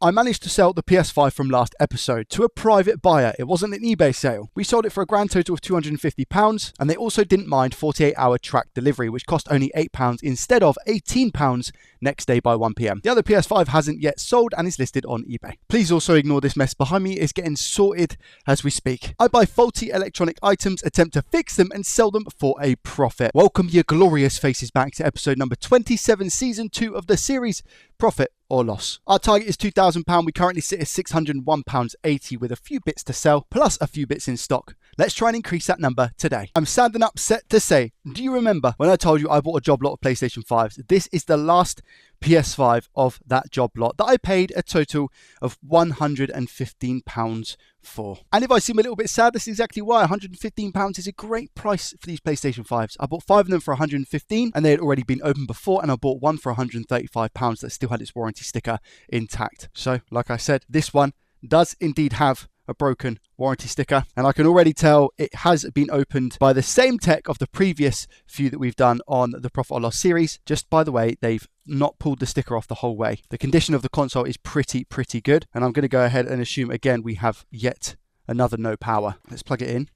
I managed to sell the PS5 from last episode to a private buyer. It wasn't an eBay sale. We sold it for a grand total of £250, and they also didn't mind 48-hour track delivery, which cost only £8 instead of £18 next day by 1 p.m. The other PS5 hasn't yet sold and is listed on eBay. Please also ignore this mess behind me. It's getting sorted as we speak. I buy faulty electronic items, attempt to fix them, and sell them for a profit. Welcome your glorious faces back to episode number 27, season 2 of the series, Profit or Loss. Our target is £2,000. We currently sit at £601.80 with a few bits to sell, plus a few bits in stock. Let's try and increase that number today. I'm sad and upset to say, do you remember when I told you I bought a job lot of PlayStation 5s? This is the last PS5 of that job lot that I paid a total of £115 for. And if I seem a little bit sad, that's exactly why. £115 is a great price for these PlayStation 5s. I bought 5 of them for £115, and they had already been opened before, and I bought one for £135 that still had its warranty sticker intact. So, like I said, this one does indeed have a broken warranty sticker, and I can already tell it has been opened by the same tech of the previous few that we've done on the Profit or Loss series. Just by the way, they've not pulled the sticker off the whole way. The condition of the console is pretty good, and I'm going to go ahead and assume again we have yet another no power. Let's plug it in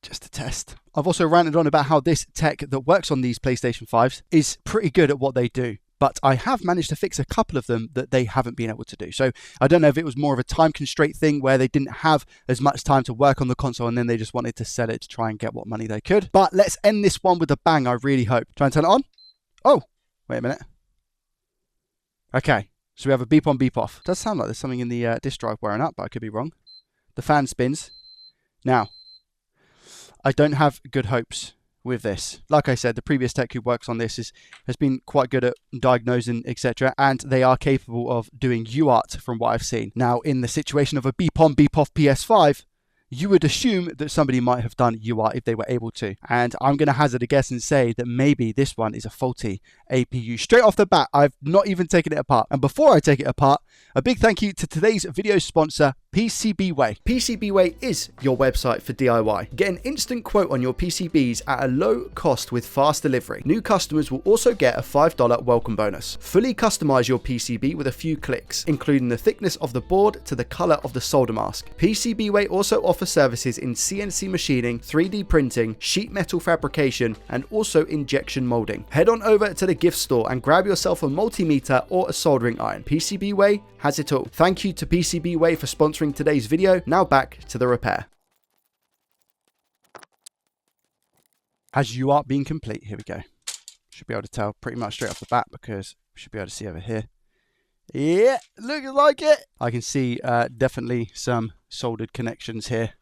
just to test. I've also ranted on about how this tech that works on these PlayStation 5s is pretty good at what they do, but I have managed to fix a couple of them that they haven't been able to do. So I don't know if it was more of a time constraint thing where they didn't have as much time to work on the console and then they just wanted to sell it to try and get what money they could. But let's end this one with a bang, I really hope. Try and turn it on. Oh, wait a minute. Okay, so we have a beep on, beep off. It does sound like there's something in the disk drive wearing up, but I could be wrong. The fan spins. Now, I don't have good hopes with this. Like I said, the previous tech who works on this has been quite good at diagnosing, etc., and they are capable of doing UART from what I've seen. Now, in the situation of a beep on, beep off PS5, you would assume that somebody might have done UART if they were able to. And I'm going to hazard a guess and say that maybe this one is a faulty APU. Straight off the bat, I've not even taken it apart. And before I take it apart, a big thank you to today's video sponsor, PCBWay. PCBWay is your website for DIY. Get an instant quote on your PCBs at a low cost with fast delivery. New customers will also get a $5 welcome bonus. Fully customize your PCB with a few clicks, including the thickness of the board to the color of the solder mask. PCBWay also offers services in CNC machining, 3D printing, sheet metal fabrication, and also injection molding. Head on over to the gift store and grab yourself a multimeter or a soldering iron. PCBWay has it all. Thank you to PCBWay for sponsoring today's video. Now back to the repair. Has UART been complete? Here we go. Should be able to tell pretty much straight off the bat because we should be able to see over here. Yeah, looks like it. I can see definitely some soldered connections here.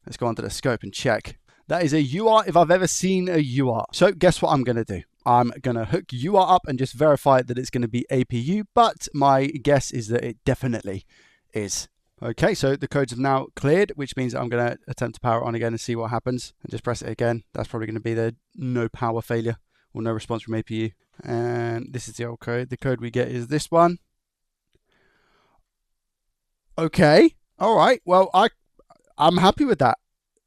Let's go onto the scope and check. That is a UART if I've ever seen a UART. So guess what I'm going to do? I'm going to hook UART up and just verify that it's going to be APU, but my guess is that it definitely is. Okay, so the codes have now cleared, which means I'm going to attempt to power it on again and see what happens. And just press it again. That's probably going to be the no power failure or no response from APU. And this is the old code. The code we get is this one. Okay, all right. Well, I'm happy with that.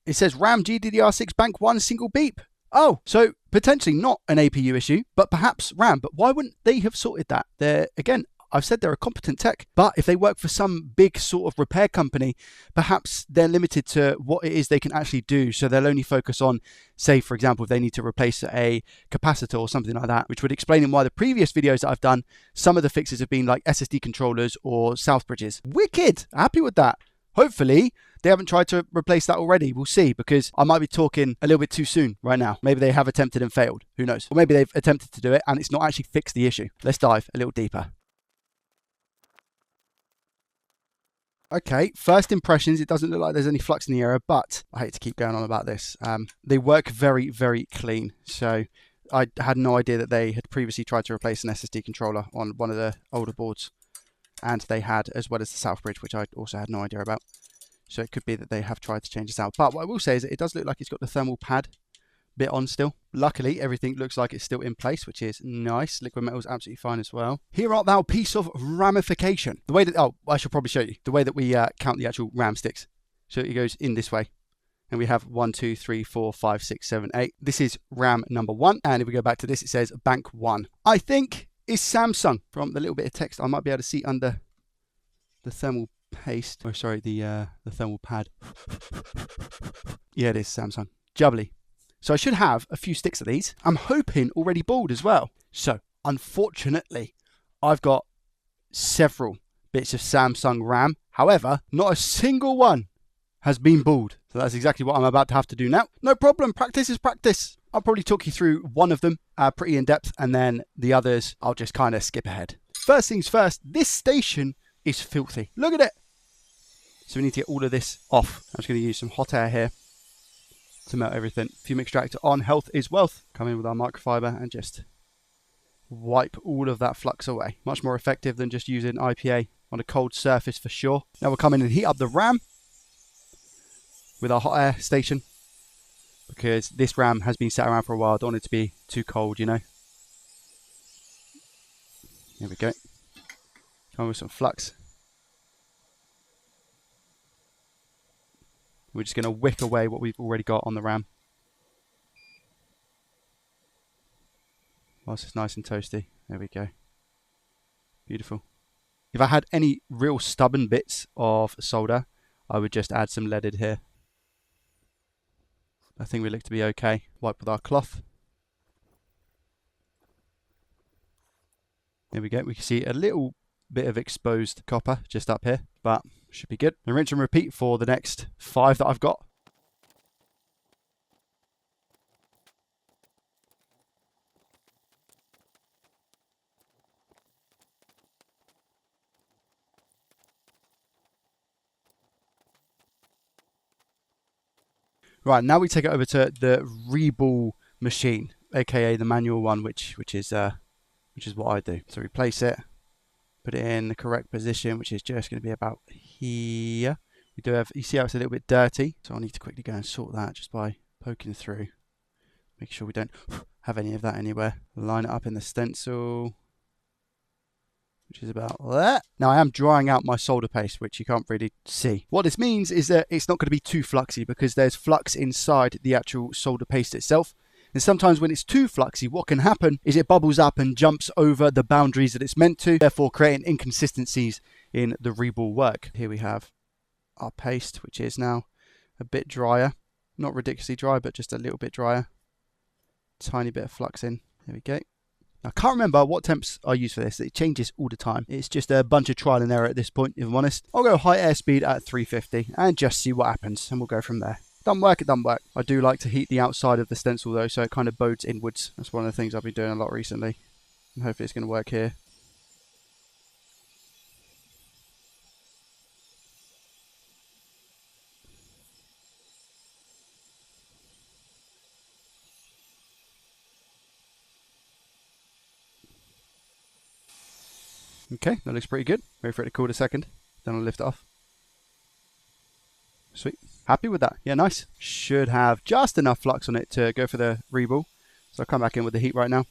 It says RAM GDDR6 bank 1 single beep. Oh, so potentially not an APU issue, but perhaps RAM. But why wouldn't they have sorted that? Again, I've said they're a competent tech, but if they work for some big sort of repair company, perhaps they're limited to what it is they can actually do. So they'll only focus on, say, for example, if they need to replace a capacitor or something like that, which would explain in why the previous videos that I've done, some of the fixes have been like SSD controllers or south bridges. Wicked. Happy with that. Hopefully they haven't tried to replace that already. We'll see, because I might be talking a little bit too soon right now. Maybe they have attempted and failed. Who knows? Or maybe they've attempted to do it and it's not actually fixed the issue. Let's dive a little deeper. Okay, first impressions, it doesn't look like there's any flux in the area, but I hate to keep going on about this. They work very, very clean. So I had no idea that they had previously tried to replace an SSD controller on one of the older boards. And they had, as well as the south bridge, which I also had no idea about. So it could be that they have tried to change this out. But what I will say is that it does look like it's got the thermal pad bit on still. Luckily, everything looks like it's still in place, which is nice. Liquid metal is absolutely fine as well. Here art thou, piece of ramification. The way that, oh, I should probably show you the way that we count the actual RAM sticks. So it goes in this way. And we have 1, 2, 3, 4, 5, 6, 7, 8. This is RAM number 1. And if we go back to this, it says bank 1. I think is Samsung. From the little bit of text I might be able to see under the thermal paste. Oh, sorry, the thermal pad. Yeah, it is Samsung. Jubbly. So I should have a few sticks of these. I'm hoping already balled as well. So, unfortunately, I've got several bits of Samsung RAM. However, not a single one has been balled. So that's exactly what I'm about to have to do now. No problem, practice is practice. I'll probably talk you through one of them pretty in depth, and then the others I'll just kind of skip ahead. First things first, this station is filthy. Look at it. So we need to get all of this off. I'm just going to use some hot air here to melt everything. Fume extractor on, health is wealth. Come in with our microfiber and just wipe all of that flux away. Much more effective than just using IPA on a cold surface for sure. Now we'll come in and heat up the RAM with our hot air station, because this RAM has been sat around for a while. I don't want it to be too cold, you know. Here we go. Come with some flux. We're just going to wick away what we've already got on the RAM. Whilst it's nice and toasty. There we go. Beautiful. If I had any real stubborn bits of solder, I would just add some leaded here. I think we look to be okay. Wipe with our cloth. There we go. We can see a little bit of exposed copper just up here, but should be good. And rinse and repeat for the next 5 that I've got. Right, now we take it over to the reball machine, aka the manual one, which is what I do. So we place it, put it in the correct position, which is just going to be about here. We do have, you see how it's a little bit dirty, so I need to quickly go and sort that just by poking through. Make sure we don't have any of that anywhere. Line it up in the stencil, which is about that. Now I am drying out my solder paste, which you can't really see. What this means is that it's not going to be too fluxy, because there's flux inside the actual solder paste itself. And sometimes when it's too fluxy, what can happen is it bubbles up and jumps over the boundaries that it's meant to, therefore creating inconsistencies in the reball work. Here we have our paste, which is now a bit drier. Not ridiculously dry, but just a little bit drier. Tiny bit of flux in. There we go. I can't remember what temps I use for this. It changes all the time. It's just a bunch of trial and error at this point, if I'm honest. I'll go high airspeed at 350 and just see what happens, and we'll go from there. Doesn't work, it doesn't work. I do like to heat the outside of the stencil though, so it kind of bodes inwards. That's one of the things I've been doing a lot recently. And hopefully it's going to work here. Okay, that looks pretty good. Wait for it to cool a second, then I'll lift it off. Sweet. Happy with that. Yeah, nice. Should have just enough flux on it to go for the reball. So I'll come back in with the heat right now.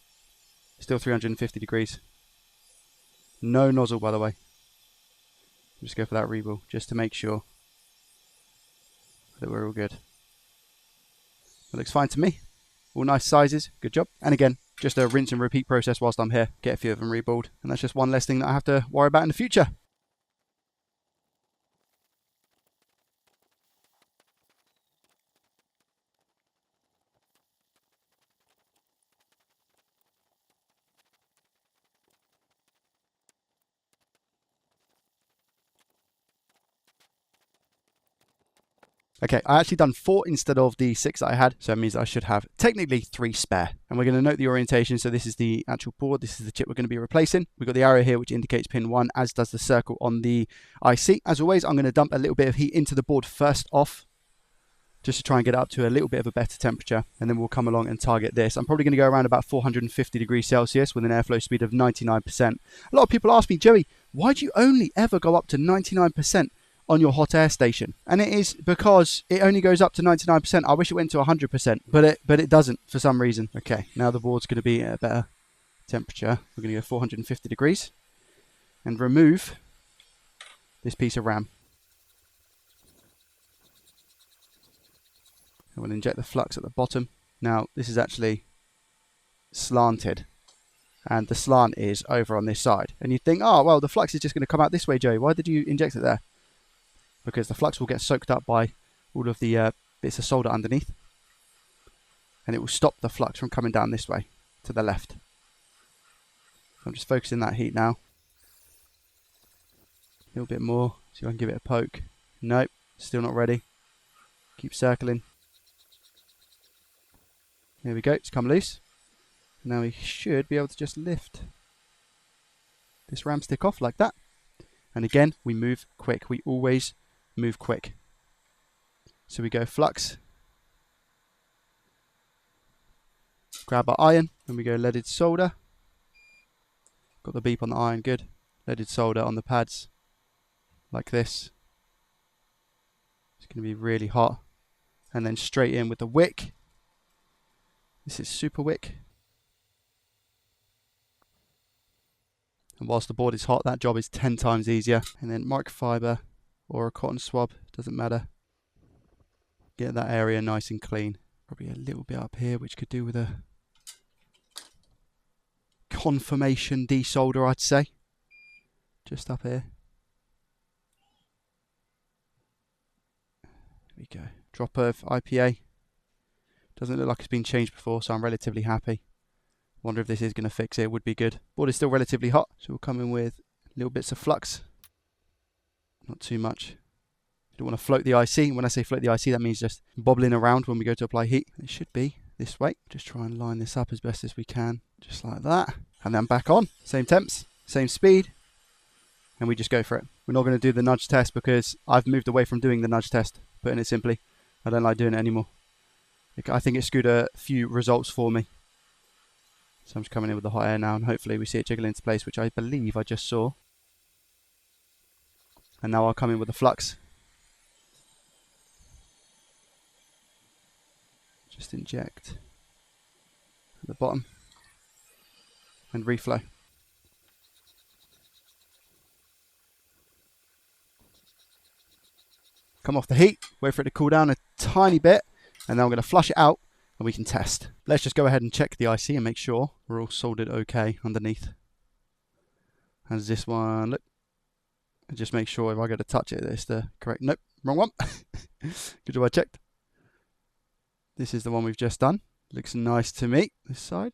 Still 350 degrees. No nozzle, by the way. Just go for that reball, just to make sure that we're all good. That looks fine to me. All nice sizes. Good job. And again, just a rinse and repeat process whilst I'm here. Get a few of them reballed. And that's just one less thing that I have to worry about in the future. Okay, I actually done 4 instead of the 6 that I had, so that means I should have technically 3 spare. And we're going to note the orientation, so this is the actual board, this is the chip we're going to be replacing. We've got the arrow here which indicates pin 1, as does the circle on the IC. As always, I'm going to dump a little bit of heat into the board first off, just to try and get it up to a little bit of a better temperature, and then we'll come along and target this. I'm probably going to go around about 450 degrees Celsius with an airflow speed of 99%. A lot of people ask me, Joey, why do you only ever go up to 99% on your hot air station? And it is because it only goes up to 99%. I wish it went to 100%, but it doesn't for some reason. Okay, now the board's going to be at a better temperature. We're going to go 450 degrees and remove this piece of RAM. I will inject the flux at the bottom. Now, this is actually slanted. and the slant is over on this side. And you think, oh, well, the flux is just going to come out this way, Joey. Why did you inject it there? Because the flux will get soaked up by all of the bits of solder underneath, and it will stop the flux from coming down this way to the left. I'm just focusing that heat now. A little bit more, see if I can give it a poke. Nope, still not ready. Keep circling. There we go, it's come loose. Now we should be able to just lift this ram stick off like that. And again, we move quick. We always move quick. So we go flux. Grab our iron, and we go leaded solder. Got the beep on the iron, good. Leaded solder on the pads, like this. It's going to be really hot. And then straight in with the wick. This is super wick. And whilst the board is hot, that job is 10 times easier. And then microfiber or a cotton swab, doesn't matter. Get that area nice and clean. Probably a little bit up here, which could do with a confirmation desolder, I'd say. Just up here. There we go. Drop of IPA. Doesn't look like it's been changed before, so I'm relatively happy. Wonder if this is going to fix it. Would be good. Board is still relatively hot, so we'll come in with little bits of flux. Not too much. You don't want to float the IC. When I say float the IC, that means just bobbling around when we go to apply heat. It should be this way. Just try and line this up as best as we can, just like that. And then back on. Same temps, same speed, and we just go for it. We're not going to do the nudge test because I've moved away from doing the nudge test, putting it simply. I don't like doing it anymore. I think it screwed a few results for me. So I'm just coming in with the hot air now, and hopefully we see it jiggle into place, which I believe I just saw. And now I'll come in with the flux. Just inject at the bottom and reflow. Come off the heat, wait for it to cool down a tiny bit, and then I'm going to flush it out and we can test. Let's just go ahead and check the IC and make sure we're all soldered okay underneath. How does this one look? And just make sure if I go to touch it, it's the correct. Nope, wrong one. Good job, I checked. This is the one we've just done. Looks nice to me. This side.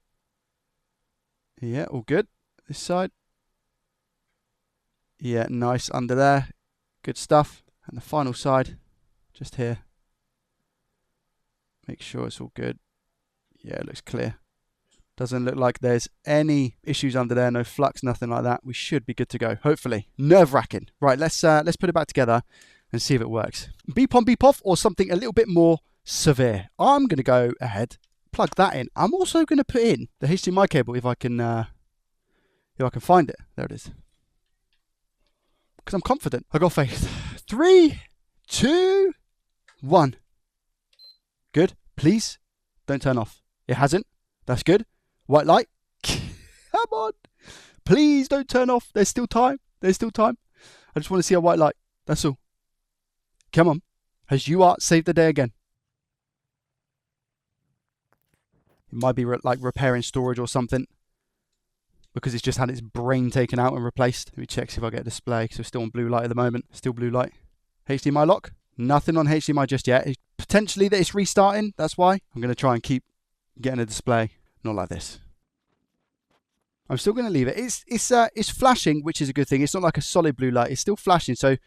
Yeah, all good. This side. Yeah, nice under there. Good stuff. And the final side, just here. Make sure it's all good. Yeah, it looks clear. Doesn't look like there's any issues under there, no flux, nothing like that. We should be good to go, hopefully. Nerve-wracking. Right, let's put it back together and see if it works. Beep on, beep off, or something a little bit more severe. I'm going to go ahead, plug that in. I'm also going to put in the HDMI cable if I can find it. There it is. Because I'm confident. I got faith. 3, 2, 1. Good. Please don't turn off. It hasn't. That's good. White light. Come on. Please don't turn off. There's still time. There's still time. I just want to see a white light. That's all. Come on. Has UART saved the day again? It might be like repairing storage or something, because it's just had its brain taken out and replaced. Let me check, see if I get a display, because we're still on blue light at the moment. Still blue light. HDMI lock. Nothing on HDMI just yet. Potentially that it's restarting. That's why. I'm going to try and keep getting a display. Not like this. I'm still going to leave it. It's flashing, which is a good thing. It's not like a solid blue light. It's still flashing, so it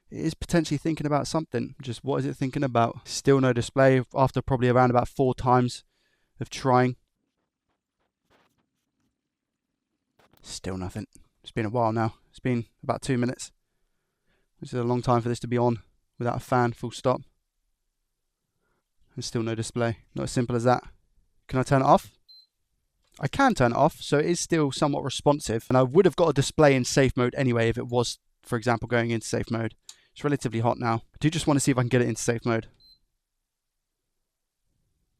is potentially thinking about something. Just what is it thinking about? Still no display after probably around about 4 times of trying. Still nothing. It's been a while now. It's been about 2 minutes. This is a long time for this to be on without a fan, full stop. And still no display. Not as simple as that. Can I turn it off? I can turn it off, so it is still somewhat responsive. And I would have got a display in safe mode anyway if it was, for example, going into safe mode. It's relatively hot now. I do just want to see if I can get it into safe mode.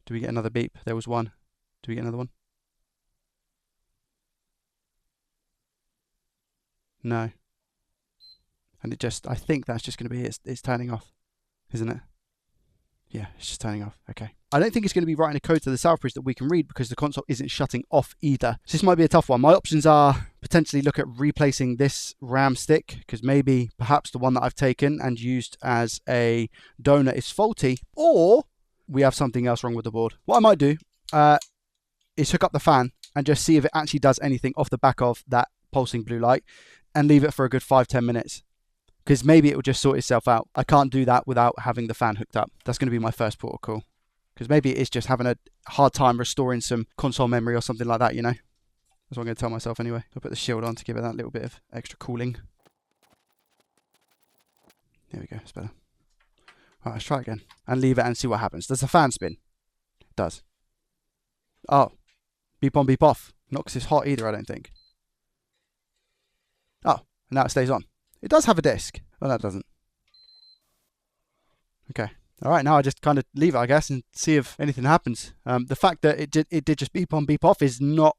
Do we get another beep? There was one. Do we get another one? No. And it just, I think that's just going to be it. It's turning off, isn't it? Yeah, it's just turning off. Okay. I don't think it's going to be writing a code to the South Bridge that we can read because the console isn't shutting off either. So this might be a tough one. My options are potentially look at replacing this RAM stick because maybe perhaps the one that I've taken and used as a donor is faulty, or we have something else wrong with the board. What I might do is hook up the fan and just see if it actually does anything off the back of that pulsing blue light and leave it for a good 5-10 minutes. Because maybe it will just sort itself out. I can't do that without having the fan hooked up. That's going to be my first port of call. Because maybe it is just having a hard time restoring some console memory or something like that, you know? That's what I'm going to tell myself anyway. I'll put the shield on to give it that little bit of extra cooling. There we go, it's better. Alright, let's try it again. And leave it and see what happens. Does the fan spin? It does. Oh. Beep on, beep off. Not because it's hot either, I don't think. Oh, now it stays on. It does have a disc. Well, that doesn't. Okay. All right, now I just kind of leave it, I guess, and see if anything happens. The fact that it did just beep on, beep off is not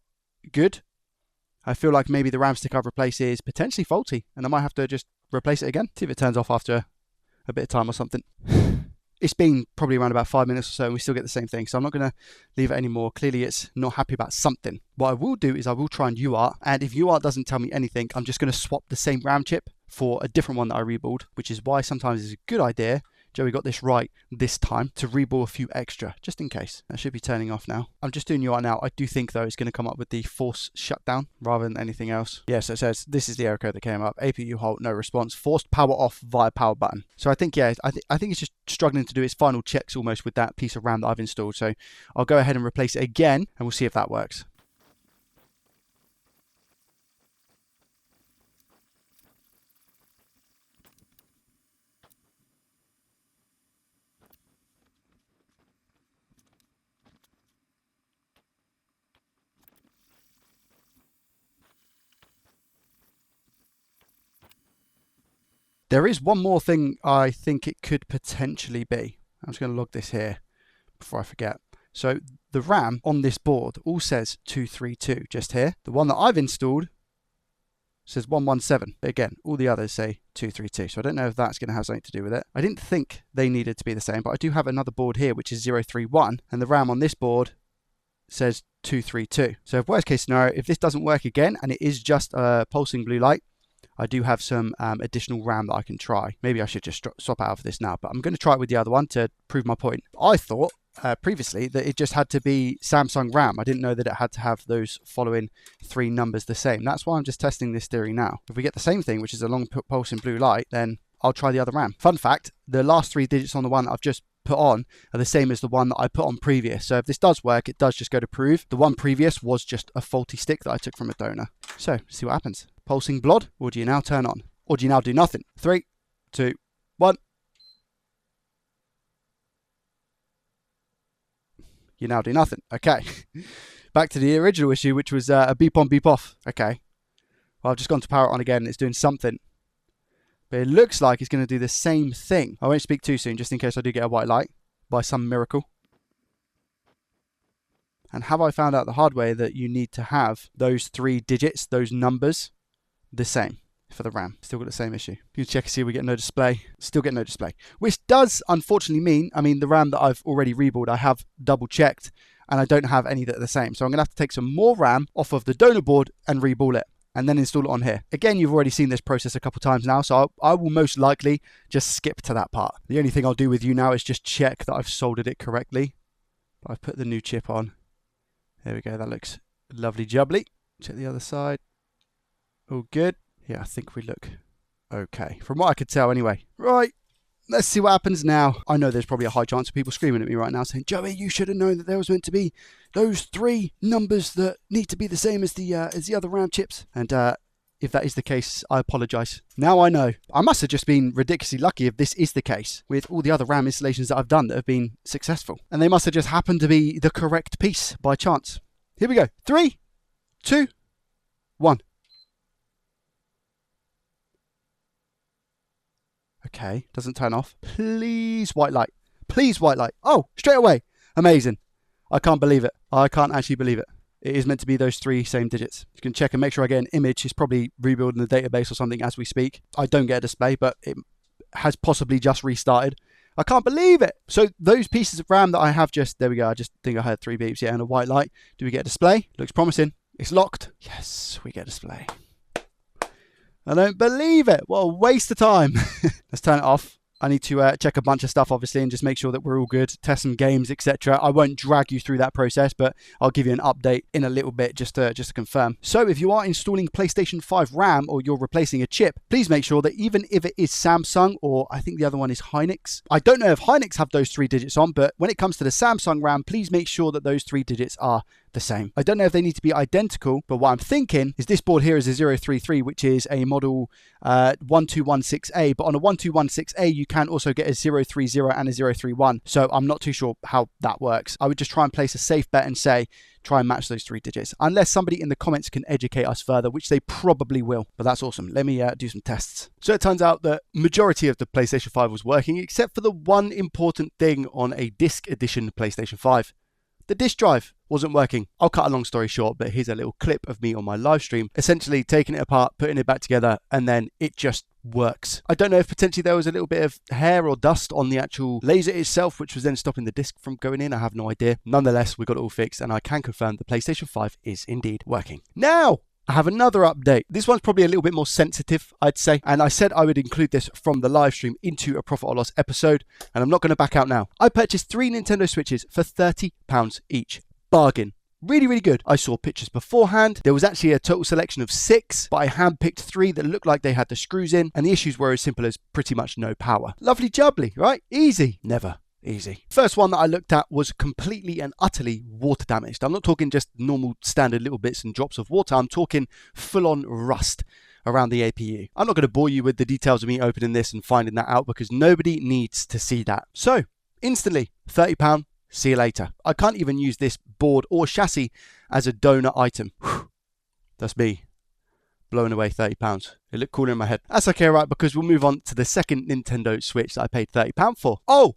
good. I feel like maybe the RAM stick I've replaced is potentially faulty, and I might have to just replace it again. See if it turns off after a bit of time or something. It's been probably around about 5 minutes or so, and we still get the same thing. So I'm not going to leave it anymore. Clearly, it's not happy about something. What I will do is I will try and UART, and if UART doesn't tell me anything, I'm just going to swap the same RAM chip for a different one that I rebuild, which is why sometimes it's a good idea, Joey got this right this time, to reball a few extra, just in case. That should be turning off now. I'm just doing UART now. I do think, though, it's going to come up with the force shutdown rather than anything else. Yeah, so it says, this is the error code that came up. APU halt, no response. Forced power off via power button. So I think, yeah, I think it's just struggling to do its final checks almost with that piece of RAM that I've installed. So I'll go ahead and replace it again, and we'll see if that works. There is one more thing I think it could potentially be. I'm just going to log this here before I forget. So the RAM on this board all says 232 just here. The one that I've installed says 117. But again, all the others say 232. So I don't know if that's going to have something to do with it. I didn't think they needed to be the same, but I do have another board here which is 031. And the RAM on this board says 232. So if worst case scenario, if this doesn't work again and it is just a pulsing blue light, I do have some additional RAM that I can try. Maybe I should just swap out of this now, but I'm going to try it with the other one to prove my point. I thought previously that it just had to be Samsung RAM. I didn't know that it had to have those following 3 numbers the same. That's why I'm just testing this theory now. If we get the same thing, which is a long pulsing blue light, then I'll try the other RAM. Fun fact, the last 3 digits on the one that I've just put on are the same as the one that I put on previous. So if this does work, it does just go to prove the one previous was just a faulty stick that I took from a donor. So see what happens. Pulsing blood, or do you now turn on? Or do you now do nothing? 3, 2, 1. You now do nothing. Okay. Back to the original issue, which was a beep on, beep off. Okay. Well, I've just gone to power it on again and it's doing something. But it looks like it's going to do the same thing. I won't speak too soon, just in case I do get a white light by some miracle. And have I found out the hard way that you need to have those 3 digits, those numbers, the same for the RAM? Still got the same issue. You can check and see we get no display. Still get no display. Which does unfortunately mean, the RAM that I've already rebuilt, I have double checked and I don't have any that are the same. So I'm going to have to take some more RAM off of the donor board and reball it, and then install it on here. Again, you've already seen this process a couple times now, so I will most likely just skip to that part. The only thing I'll do with you now is just check that I've soldered it correctly. I've put the new chip on. There we go, that looks lovely jubbly. Check the other side. All good. Yeah, I think we look okay. From what I could tell anyway. Right, let's see what happens now. I know there's probably a high chance of people screaming at me right now saying, Joey, you should have known that there was meant to be those 3 numbers that need to be the same as the other RAM chips. And if that is the case, I apologise. Now I know. I must have just been ridiculously lucky if this is the case with all the other RAM installations that I've done that have been successful. And they must have just happened to be the correct piece by chance. Here we go. 3, 2, 1. Okay, doesn't turn off. Please, white light. Please, white light. Oh, straight away. Amazing. I can't believe it. I can't actually believe it. It is meant to be those 3 same digits. You can check and make sure I get an image. It's probably rebuilding the database or something as we speak. I don't get a display, but it has possibly just restarted. I can't believe it. So those pieces of RAM that I have just, there we go. I just think I heard 3 beeps, yeah, and a white light. Do we get a display? Looks promising. It's locked. Yes, we get a display. I don't believe it. What a waste of time. Let's turn it off. I need to check a bunch of stuff, obviously, and just make sure that we're all good, test some games, etc. I won't drag you through that process, but I'll give you an update in a little bit just to confirm. So if you are installing PlayStation 5 RAM or you're replacing a chip, please make sure that even if it is Samsung or I think the other one is Hynix. I don't know if Hynix have those 3 digits on, but when it comes to the Samsung RAM, please make sure that those 3 digits are the same. I don't know if they need to be identical, but what I'm thinking is this board here is a 033, which is a model 1216A, but on a 1216A you can also get a 030 and a 031, so I'm not too sure how that works. I would just try and place a safe bet and say try and match those 3 digits, unless somebody in the comments can educate us further, which they probably will, but that's awesome. Let me do some tests. So it turns out that majority of the PlayStation 5 was working, except for the one important thing on a disc edition PlayStation 5. The disk drive wasn't working. I'll cut a long story short, but here's a little clip of me on my live stream, essentially taking it apart, putting it back together, and then it just works. I don't know if potentially there was a little bit of hair or dust on the actual laser itself, which was then stopping the disc from going in. I have no idea. Nonetheless, we got it all fixed, and I can confirm the PlayStation 5 is indeed working. Now, I have another update. This one's probably a little bit more sensitive, I'd say. And I said I would include this from the live stream into a profit or loss episode. And I'm not going to back out now. I purchased 3 Nintendo Switches for £30 each. Bargain. Really, really good. I saw pictures beforehand. There was actually a total selection of 6, but I handpicked 3 that looked like they had the screws in. And the issues were as simple as pretty much no power. Lovely jubbly, right? Easy. Never easy. First one that I looked at was completely and utterly water damaged. I'm not talking just normal standard little bits and drops of water. I'm talking full-on rust around the APU. I'm not going to bore you with the details of me opening this and finding that out because nobody needs to see that. So, instantly, £30, see you later. I can't even use this board or chassis as a donor item. Whew. That's me blowing away £30. It looked cooler in my head. That's okay, right, because we'll move on to the second Nintendo Switch that I paid £30 for. Oh!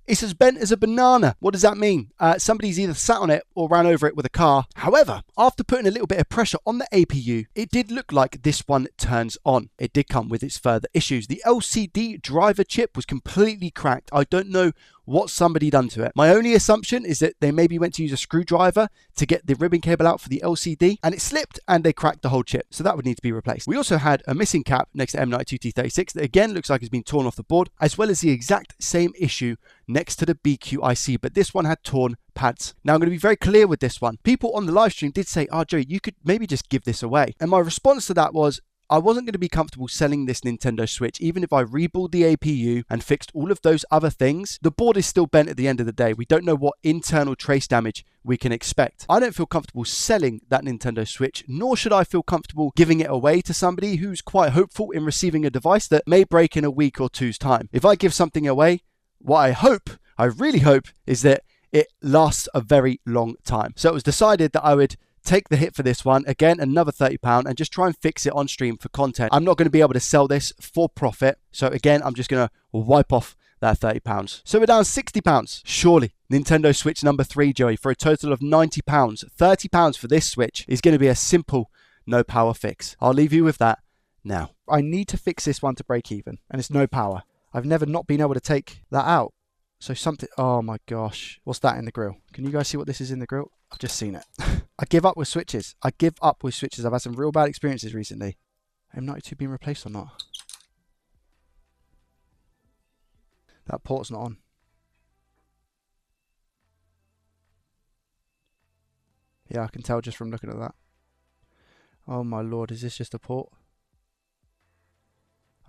It's as bent as a banana. What does that mean? Somebody's either sat on it or ran over it with a car. However, after putting a little bit of pressure on the APU, it did look like this one turns on. It did come with its further issues. The LCD driver chip was completely cracked. I don't know what somebody done to it. My only assumption is that they maybe went to use a screwdriver to get the ribbon cable out for the LCD and it slipped and they cracked the whole chip. So that would need to be replaced. We also had a missing cap next to M92T36 that again looks like it's been torn off the board, as well as the exact same issue next to the BQIC, but this one had torn pads. Now I'm going to be very clear with this one. People on the live stream did say, oh Joey, you could maybe just give this away. And my response to that was, I wasn't going to be comfortable selling this Nintendo Switch. Even if I rebuild the APU and fixed all of those other things, the board is still bent at the end of the day. We don't know what internal trace damage we can expect. I don't feel comfortable selling that Nintendo Switch, nor should I feel comfortable giving it away to somebody who's quite hopeful in receiving a device that may break in a week or two's time. If I give something away, what I really hope, is that it lasts a very long time. So it was decided that I would take the hit for this one, again another £30, and just try and fix it on stream for content. I'm not going to be able to sell this for profit, so again I'm just going to wipe off that £30. So we're down £60. Surely Nintendo Switch number 3, Joey, for a total of £90. £30 for this Switch is going to be a simple no power fix. I'll leave you with that now. I need to fix this one to break even, and it's no power. I've never not been able to take that out. So something, oh my gosh, what's that in the grill? Can you guys see what this is in the grill? I've just seen it. I give up with switches. I've had some real bad experiences recently. M92 being replaced or not? That port's not on. Yeah, I can tell just from looking at that. Oh my lord, is this just a port?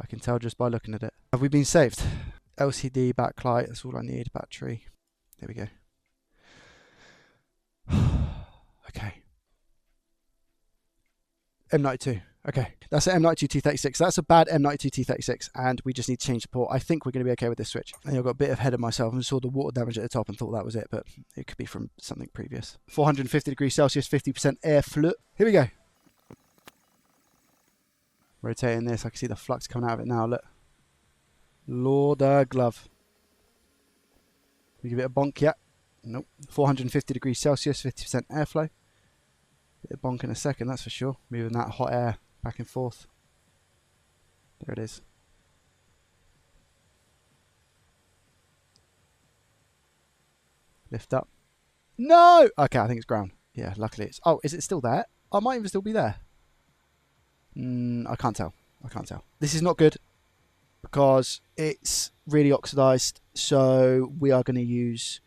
I can tell just by looking at it. Have we been saved? LCD, backlight, that's all I need. Battery. There we go. Okay. M92. Okay. That's an M92 T36. That's a bad M92 T36, and we just need to change the port. I think we're going to be okay with this switch. And I've got a bit ahead of myself and saw the water damage at the top and thought that was it, but it could be from something previous. 450 degrees Celsius, 50% air flux. Here we go. Rotating this, I can see the flux coming out of it now. Look. Lord glove. We give it a bonk, yeah. Nope. 450 degrees Celsius, 50% airflow. Bit of bonk in a second, that's for sure. Moving that hot air back and forth. There it is. Lift up. No! Okay, I think it's ground. Yeah, luckily it's... Oh, is it still there? I might even still be there. I can't tell. I can't tell. This is not good because it's really oxidized. So we are going to use...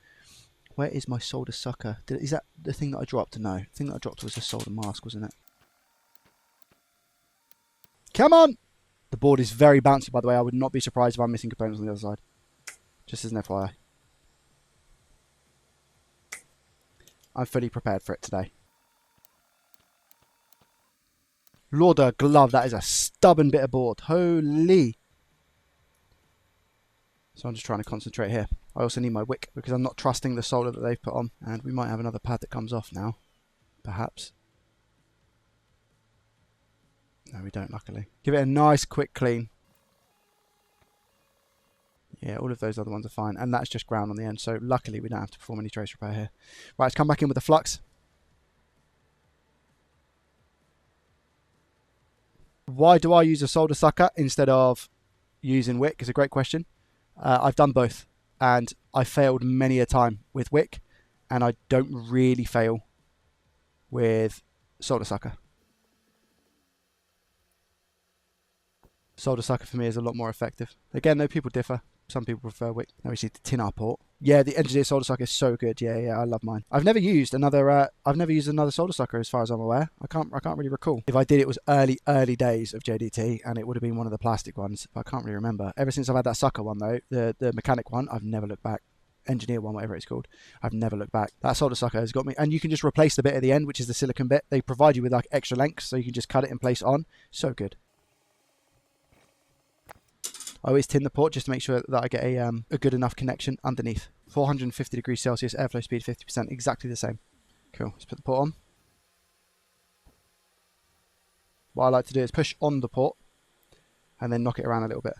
Where is my solder sucker? Is that the thing that I dropped? No. The thing that I dropped was a solder mask, wasn't it? Come on! The board is very bouncy, by the way. I would not be surprised if I'm missing components on the other side. Just as an FYI. I'm fully prepared for it today. Lauder glove, that is a stubborn bit of board. Holy. So I'm just trying to concentrate here. I also need my wick because I'm not trusting the solder that they've put on. And we might have another pad that comes off now. Perhaps. No, we don't, luckily. Give it a nice quick clean. Yeah, all of those other ones are fine. And that's just ground on the end. So luckily we don't have to perform any trace repair here. Right, let's come back in with the flux. Why do I use a solder sucker instead of using wick? It's a great question. I've done both. And I failed many a time with wick. And I don't really fail with solder sucker. Solder sucker for me is a lot more effective. Again, though, people differ. Some people prefer wick. Now we see the tin our port. Yeah, the engineer solder sucker is so good. Yeah, I love mine. I've never used another solder sucker as far as I'm aware. I can't really recall. If I did, it was early days of JDT, and it would have been one of the plastic ones. But I can't really remember. Ever since I've had that sucker one though, the mechanic one, I've never looked back. Engineer one, whatever it's called, I've never looked back. That solder sucker has got me. And you can just replace the bit at the end, which is the silicone bit. They provide you with like extra lengths, so you can just cut it and place on. So good. I always tin the port just to make sure that I get a good enough connection underneath. 450 degrees Celsius, airflow speed 50%, exactly the same. Cool, let's put the port on. What I like to do is push on the port and then knock it around a little bit.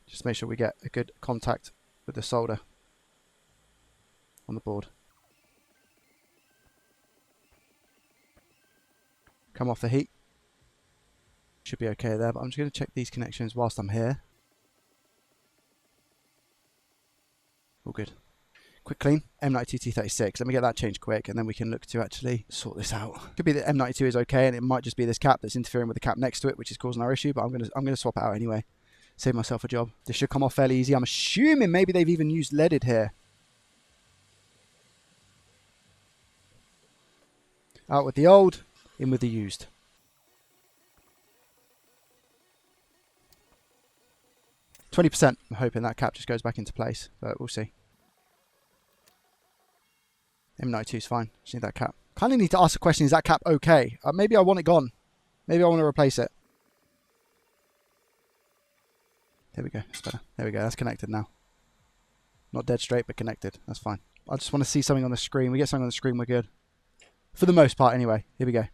Just make sure we get a good contact with the solder on the board. Come off the heat. Should be okay there, but I'm just going to check these connections whilst I'm here. All good. Quick clean. M92 T36. Let me get that changed quick, and then we can look to actually sort this out. Could be that M92 is okay, and it might just be this cap that's interfering with the cap next to it, which is causing our issue. But I'm gonna swap it out anyway. Save myself a job. This should come off fairly easy. I'm assuming maybe they've even used leaded here. Out with the old, in with the used. %. I'm hoping that cap just goes back into place, but we'll see. M92 is fine. Just need that cap. Kind of need to ask the question, is that cap okay? Maybe I want it gone. Maybe I want to replace it. There we go. That's better. There we go. That's connected now. Not dead straight, but connected. That's fine. I just want to see something on the screen. We get something on the screen, we're good. For the most part, anyway. Here we go.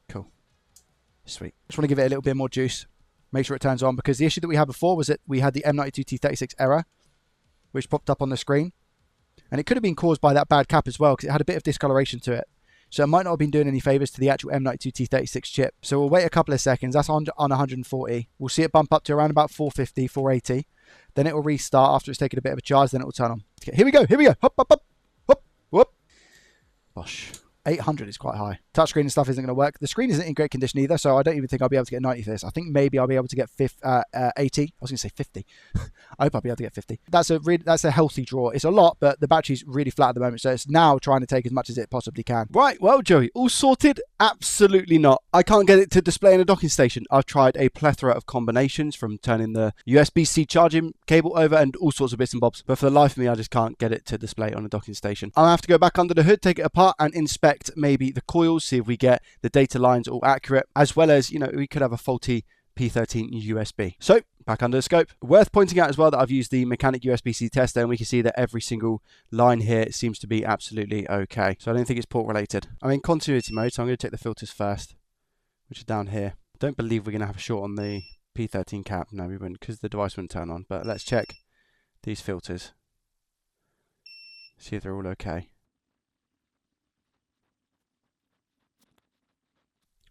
Cool. Sweet. Just want to give it a little bit more juice. Make sure it turns on, because the issue that we had before was that we had the M92 T36 error, which popped up on the screen. And it could have been caused by that bad cap as well, because it had a bit of discoloration to it. So it might not have been doing any favors to the actual M92 T36 chip. So we'll wait a couple of seconds. That's on 140. We'll see it bump up to around about 450, 480. Then it will restart after it's taken a bit of a charge. Then it will turn on. Okay, here we go. Here we go. Hop, hop, hop. Hop, whoop. Bosh. 800 is quite high. Touchscreen and stuff isn't going to work. The screen isn't in great condition either, so I don't even think I'll be able to get 90 for this. I think maybe I'll be able to get 80. I was going to say 50. I hope I'll be able to get 50. That's a healthy draw. It's a lot, but the battery's really flat at the moment, so it's now trying to take as much as it possibly can. Right, well, Joey, all sorted? Absolutely not. I can't get it to display in a docking station. I've tried a plethora of combinations, from turning the USB-C charging cable over and all sorts of bits and bobs, but for the life of me, I just can't get it to display on a docking station. I'll have to go back under the hood, take it apart, and inspect maybe the coils, see if we get the data lines all accurate, as well as, we could have a faulty P13 USB. So back under the scope. Worth pointing out as well that I've used the mechanic USB-C tester, and we can see that every single line here seems to be absolutely okay. So I don't think it's port related. I'm in continuity mode, so I'm going to take the filters first, which are down here. Don't believe we're going to have a short on the P13 cap. No, we wouldn't, because the device wouldn't turn on. But let's check these filters. See if they're all okay.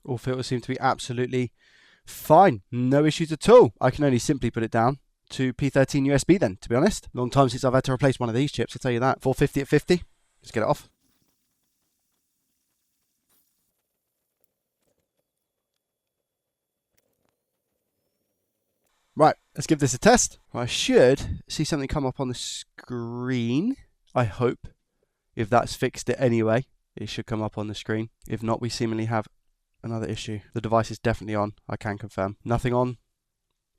All filters seem to be absolutely Fine, no issues at all. I can only simply put it down to P13 USB then, to be honest. Long time since I've had to replace one of these chips, I'll tell you that. 450 at 50. Let's get it off. Right, let's give this a test. I should see something come up on the screen. I hope. If that's fixed it anyway, it should come up on the screen. If not, we seemingly have another issue. The device is definitely on, I can confirm. Nothing on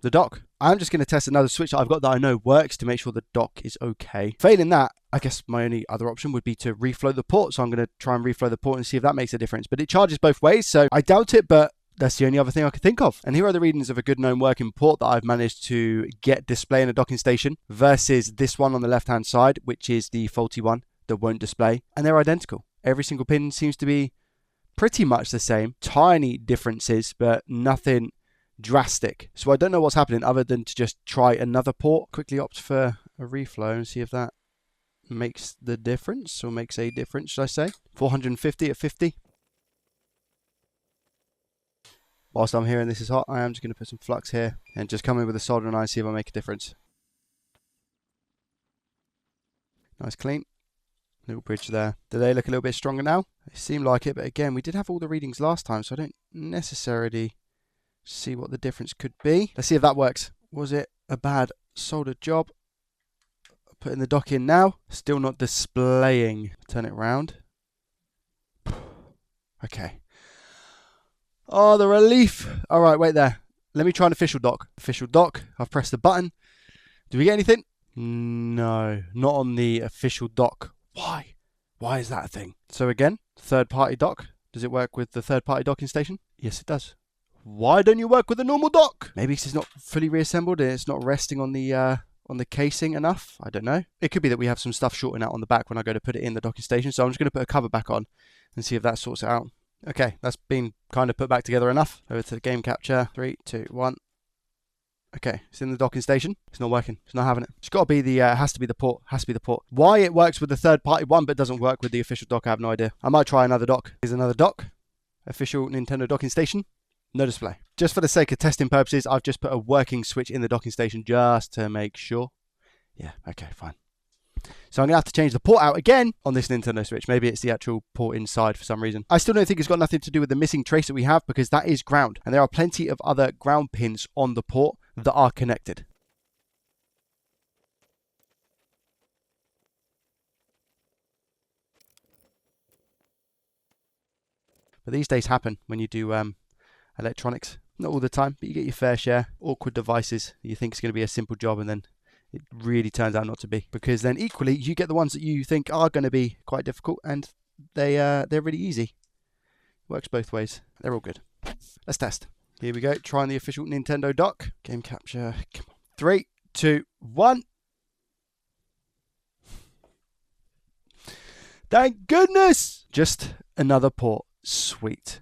the dock. I'm just going to test another switch that I've got that I know works to make sure the dock is okay. Failing that, I guess my only other option would be to reflow the port. So I'm going to try and reflow the port and see if that makes a difference. But it charges both ways, so I doubt it, but that's the only other thing I could think of. And here are the readings of a good known working port that I've managed to get display in a docking station versus this one on the left-hand side, which is the faulty one that won't display. And they're identical. Every single pin seems to be pretty much the same. Tiny differences, but nothing drastic. So I don't know what's happening other than to just try another port. Quickly opt for a reflow and see if that makes the difference, or makes a difference, should I say. 450 at 50. Whilst I'm hearing this is hot, I am just going to put some flux here and just come in with a soldering iron, see if I make a difference. Nice clean. Little bridge there. Do they look a little bit stronger now? They seem like it, but again, we did have all the readings last time, so I don't necessarily see what the difference could be. Let's see if that works. Was it a bad soldered job? Putting the dock in now. Still not displaying. Turn it around. Okay. Oh, the relief. All right, wait there. Let me try an official dock. Official dock. I've pressed the button. Do we get anything? No, not on the official dock. Why? Why is that a thing? So again, third-party dock. Does it work with the third-party docking station? Yes, it does. Why don't you work with a normal dock? Maybe it's not fully reassembled and it's not resting on the casing enough. I don't know. It could be that we have some stuff shorting out on the back when I go to put it in the docking station. So I'm just going to put a cover back on and see if that sorts it out. Okay, that's been kind of put back together enough. Over to the game capture. 3, 2, 1. Okay, it's in the docking station. It's not working. It's not having it. It's got to be the, has to be the port. Has to be the port. Why it works with the third-party one but doesn't work with the official dock, I have no idea. I might try another dock. Here's another dock. Official Nintendo docking station. No display. Just for the sake of testing purposes, I've just put a working switch in the docking station just to make sure. Yeah, okay, fine. So I'm going to have to change the port out again on this Nintendo Switch. Maybe it's the actual port inside for some reason. I still don't think it's got nothing to do with the missing trace that we have, because that is ground. And there are plenty of other ground pins on the port that are connected. But these days happen when you do electronics. Not all the time, but you get your fair share. Awkward devices that you think is going to be a simple job, and then it really turns out not to be, because then equally you get the ones that you think are going to be quite difficult, and they're really easy. Works both ways. They're all good. Let's test. Here we go. Trying the official Nintendo dock. Game capture. Come on. 3, 2, 1. Thank goodness. Just another port. Sweet.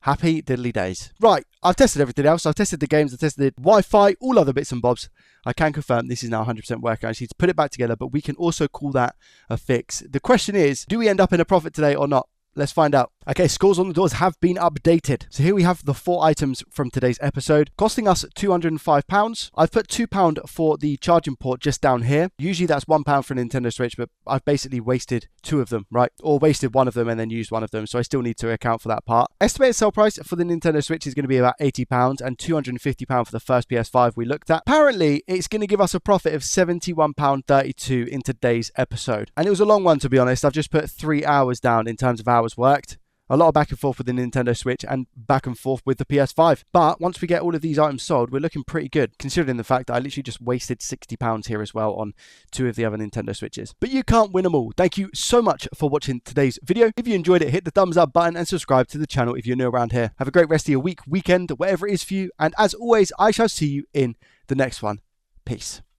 Happy diddly days. Right, I've tested everything else. I've tested the games, I've tested the Wi-Fi, all other bits and bobs. I can confirm this is now 100% working. I just need to put it back together, but we can also call that a fix. The question is, do we end up in a profit today or not? Let's find out. Okay, scores on the doors have been updated. So here we have the 4 items from today's episode, costing us £205. I've put £2 for the charging port just down here. Usually that's £1 for a Nintendo Switch, but I've basically wasted 2 of them, right? Or wasted 1 of them and then used 1 of them. So I still need to account for that part. Estimated sell price for the Nintendo Switch is going to be about £80 and £250 for the first PS5 we looked at. Apparently, it's going to give us a profit of £71.32 in today's episode. And it was a long one, to be honest. I've just put 3 hours down in terms of hours worked. A lot of back and forth with the Nintendo Switch and back and forth with the PS5. But once we get all of these items sold, we're looking pretty good, considering the fact that I literally just wasted £60 here as well on 2 of the other Nintendo Switches. But you can't win them all. Thank you so much for watching today's video. If you enjoyed it, hit the thumbs up button and subscribe to the channel if you're new around here. Have a great rest of your week, weekend, whatever it is for you. And as always, I shall see you in the next one. Peace.